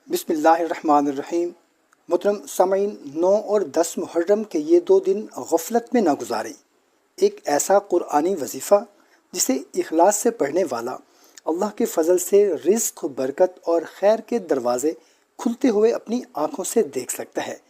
बिस्मिल्लाहिर्रहमानिर्रहीम। मोहतरम सामईन, 9 और 10 मुहर्रम के ये 2 दिन गफलत में ना गुजारें। एक ऐसा कुरानी वजीफ़ा जिसे इखलास से पढ़ने वाला अल्लाह के फ़ज़ल से रिज़्क़, बरकत और खैर के दरवाज़े खुलते हुए अपनी आँखों से देख सकता है।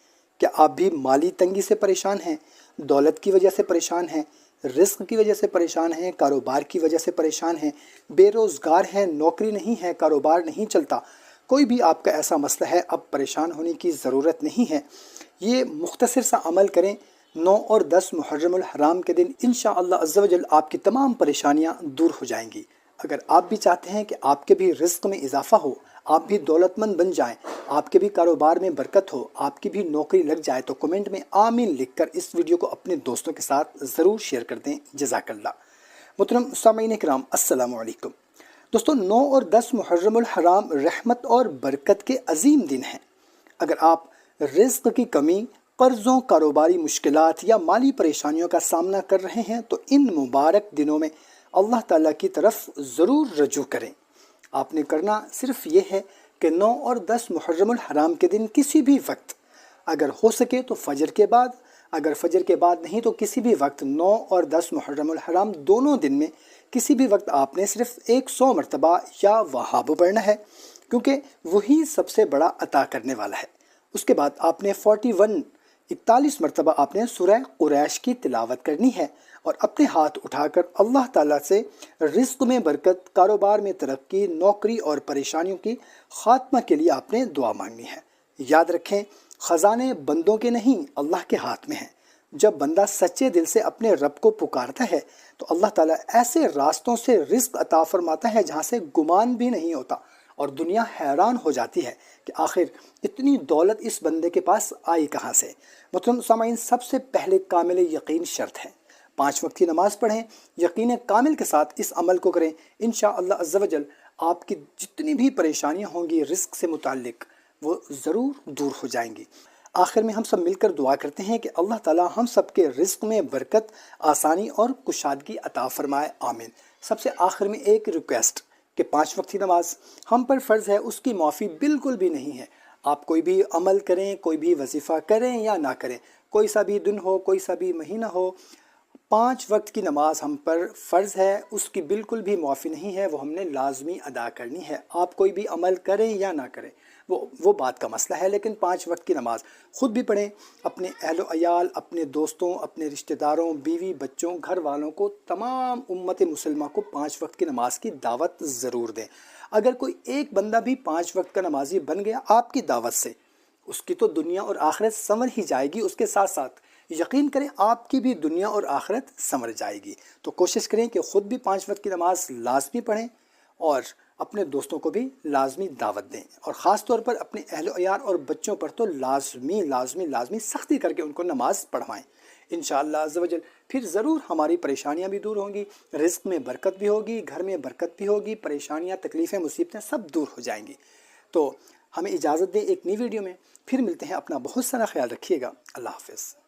क्या आप भी माली तंगी से परेशान हैं, दौलत की वजह से परेशान हैं, रिज़्क़ की वजह से परेशान हैं, कारोबार की वजह से परेशान हैं, बेरोज़गार हैं, नौकरी नहीं है, कारोबार नहीं चलता? कोई भी आपका ऐसा मसला है, अब परेशान होने की ज़रूरत नहीं है। ये मुख्तसर सा अमल करें। 9 और 10 मुहर्रमुल हराम के दिन इंशाअल्लाह अज़्ज़ व जल आपकी तमाम परेशानियां दूर हो जाएंगी। अगर आप भी चाहते हैं कि आपके भी रिज़्क़ में इजाफ़ा हो, आप भी दौलतमंद बन जाएं, आपके भी कारोबार में बरकत हो, आपकी भी नौकरी लग जाए, तो कमेंट में आमीन लिखकर इस वीडियो को अपने दोस्तों के साथ ज़रूर शेयर कर दें। जज़ाकल्लाह। मोहतरम सामईन किराम, अस्सलामु अलैकुम। दोस्तों, 9 और 10 मुहर्रमुल हराम रहमत और बरकत के अजीम दिन हैं। अगर आप रिज़्क़ की कमी, कर्ज़ों, कारोबारी मुश्किलात या माली परेशानियों का सामना कर रहे हैं, तो इन मुबारक दिनों में अल्लाह ताला की तरफ ज़रूर रजू करें। आपने करना सिर्फ़ ये है कि 9 और 10 मुहर्रमुल हराम के दिन किसी भी वक्त, अगर हो सके तो फ़जर के बाद, अगर फ़जर के बाद नहीं तो किसी भी वक्त 9 और 10 मुहर्रमुल हराम दोनों दिन में किसी भी वक्त आपने सिर्फ 100 मरतबा या वहाब पढ़ना है, क्योंकि वही सबसे बड़ा अता करने वाला है। उसके बाद आपने 41 मरतबा आपने सूरह कुरैश की तिलावत करनी है और अपने हाथ उठाकर अल्लाह ताला से रिज़्क़ में बरकत, कारोबार में तरक्की, नौकरी और परेशानियों की खात्मा के लिए आपने दुआ मांगनी है। याद रखें, ख़जाने बंदों के नहीं, अल्लाह के हाथ में हैं। जब बंदा सच्चे दिल से अपने रब को पुकारता है तो अल्लाह ताला ऐसे रास्तों से रिज़्क़ अता फरमाता है जहाँ से गुमान भी नहीं होता, और दुनिया हैरान हो जाती है कि आखिर इतनी दौलत इस बंदे के पास आई कहाँ से। मोहतरम सामईन, सबसे पहले कामिल यकीन शर्त है। 5 वक्त की नमाज़ पढ़ें, यकीन कामिल के साथ इस अमल को करें। इंशाअल्लाह अज़्ज़ व जल आपकी जितनी भी परेशानियाँ होंगी रिज़्क़ से मुताल्लिक़, वो ज़रूर दूर हो जाएंगी। आखिर में हम सब मिलकर दुआ करते हैं कि अल्लाह ताला हम सब के रिज़्क़ में बरकत, आसानी और कुशादगी अता फरमाए। आमीन। सबसे आखिर में एक रिक्वेस्ट कि 5 वक्त की नमाज हम पर फ़र्ज़ है, उसकी माफ़ी बिल्कुल भी नहीं है। आप कोई भी अमल करें, कोई भी वजीफ़ा करें या ना करें, कोई सा भी दिन हो, कोई सा भी महीना हो, 5 वक्त की नमाज हम पर फ़र्ज़ है, उसकी बिल्कुल भी माफ़ी नहीं है, वो हमने लाजमी अदा करनी है। आप कोई भी अमल करें या ना करें, वो बात का मसला है, लेकिन 5 वक्त की नमाज ख़ुद भी पढ़ें, अपने अहलो अयाल, अपने दोस्तों, अपने रिश्तेदारों, बीवी बच्चों, घर वालों को, तमाम उम्मत मुसलमा को 5 वक्त की नमाज की दावत ज़रूर दें। अगर कोई एक बंदा भी 5 वक्त का नमाजी बन गया आपकी दावत से, उसकी तो दुनिया और आखिरत संवर ही जाएगी। उसके साथ साथ यकीन करें, आपकी भी दुनिया और आखिरत संवर जाएगी। तो कोशिश करें कि ख़ुद भी 5 वक्त की नमाज लाजमी पढ़ें और अपने दोस्तों को भी लाजमी दावत दें, और ख़ास तौर पर अपने अहलो अयाल और बच्चों पर तो लाजमी सख्ती करके उनको नमाज पढ़वाएं। इंशाअल्लाह अज़्ज़ व जल फिर ज़रूर हमारी परेशानियां भी दूर होंगी, रिज़्क़ में बरकत भी होगी, घर में बरकत भी होगी, परेशानियां, तकलीफ़ें, मुसीबतें सब दूर हो जाएंगी। तो हमें इजाज़त दें, एक नई वीडियो में फिर मिलते हैं। अपना बहुत सारा ख्याल रखिएगा। अल्लाह हाफ़िज़।